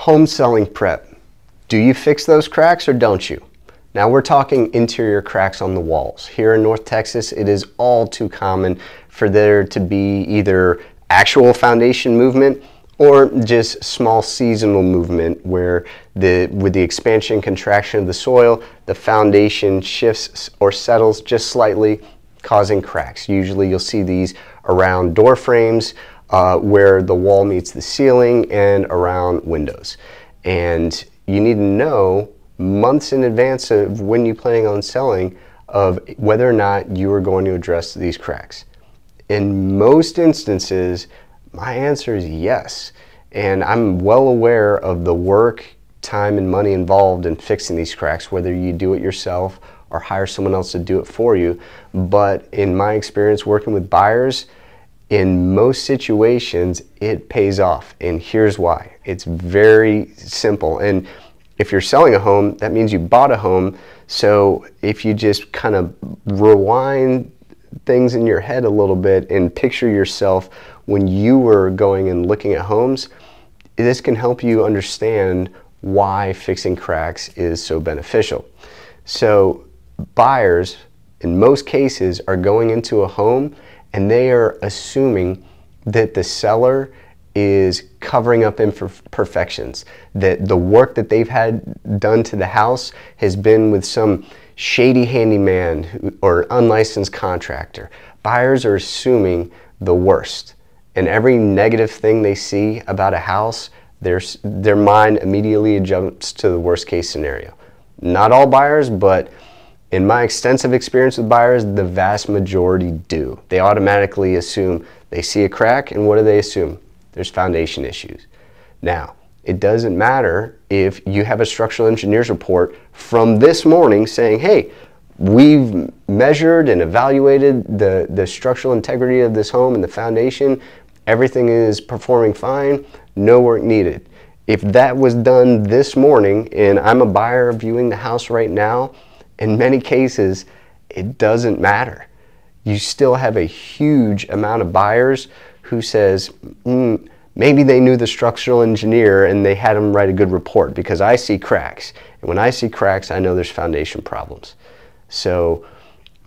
Home selling prep. Do you fix those cracks or don't you? Now we're talking interior cracks on the walls. Here in North Texas, it is all too common for there to be either actual foundation movement or just small seasonal movement where with the expansion and contraction of the soil, the foundation shifts or settles just slightly, causing cracks. Usually you'll see these around door frames, where the wall meets the ceiling, and around windows. And you need to know months in advance of when you're planning on selling of whether or not you are going to address these cracks. In most instances, my answer is yes. And I'm well aware of the work, time, and money involved in fixing these cracks, whether you do it yourself or hire someone else to do it for you. But in my experience working with buyers, in most situations, it pays off, and here's why. It's very simple. And if you're selling a home, that means you bought a home. So if you just kind of rewind things in your head a little bit and picture yourself when you were going and looking at homes, this can help you understand why fixing cracks is so beneficial. So buyers, in most cases, are going into a home and they are assuming that the seller is covering up imperfections, that the work that they've had done to the house has been with some shady handyman or unlicensed contractor. Buyers are assuming the worst, and every negative thing they see about a house, their mind immediately jumps to the worst case scenario. Not all buyers, but in my extensive experience with buyers, the vast majority do. They automatically assume they see a crack, and what do they assume? There's foundation issues. Now, it doesn't matter if you have a structural engineer's report from this morning saying, hey, we've measured and evaluated the structural integrity of this home and the foundation. Everything is performing fine, no work needed. If that was done this morning and I'm a buyer viewing the house right now, in many cases, it doesn't matter. You still have a huge amount of buyers who says, maybe they knew the structural engineer and they had him write a good report because I see cracks. And when I see cracks, I know there's foundation problems. So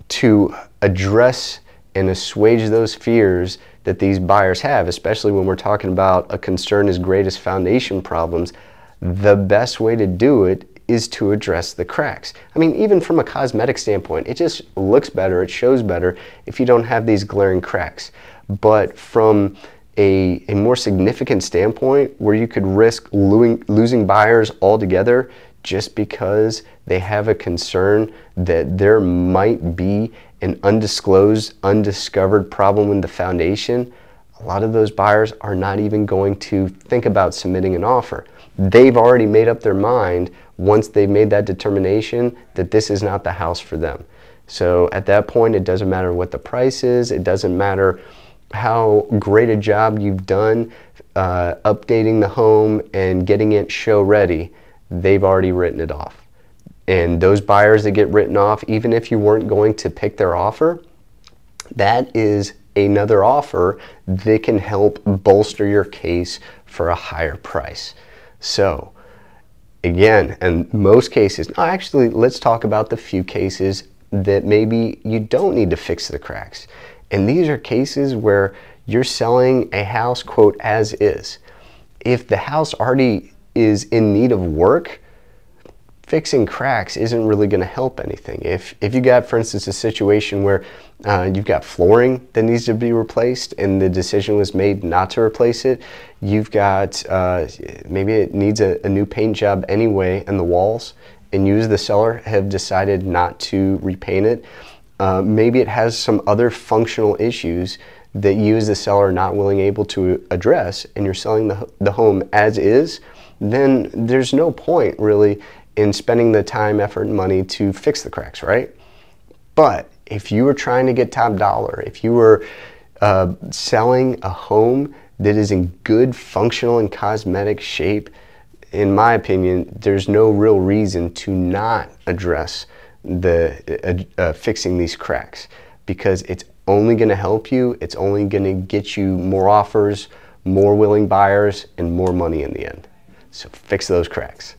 to address and assuage those fears that these buyers have, especially when we're talking about a concern as great as foundation problems, the best way to do it is to address the cracks. I mean, even from a cosmetic standpoint, it just looks better, it shows better if you don't have these glaring cracks. But from a more significant standpoint, where you could risk losing buyers altogether just because they have a concern that there might be an undisclosed, undiscovered problem in the foundation, a lot of those buyers are not even going to think about submitting an offer. They've already made up their mind once they've made that determination that this is not the house for them. So at that point, it doesn't matter what the price is, it doesn't matter how great a job you've done updating the home and getting it show ready, they've already written it off. And those buyers that get written off, even if you weren't going to pick their offer, that is another offer that can help bolster your case for a higher price. So again, in most cases, actually, let's talk about the few cases that maybe you don't need to fix the cracks. And these are cases where you're selling a house, quote, as is. If the house already is in need of work, fixing cracks isn't really going to help anything. If you got, for instance, a situation where you've got flooring that needs to be replaced and the decision was made not to replace it, you've got, maybe it needs a new paint job anyway in the walls, and you as the seller have decided not to repaint it. Maybe it has some other functional issues that you as the seller are not able to address, and you're selling the home as is, then there's no point really in spending the time, effort, and money to fix the cracks, right? But if you were trying to get top dollar, if you were selling a home that is in good functional and cosmetic shape, in my opinion, there's no real reason to not address fixing these cracks, because it's only going to help you, it's only going to get you more offers, more willing buyers, and more money in the end. So fix those cracks.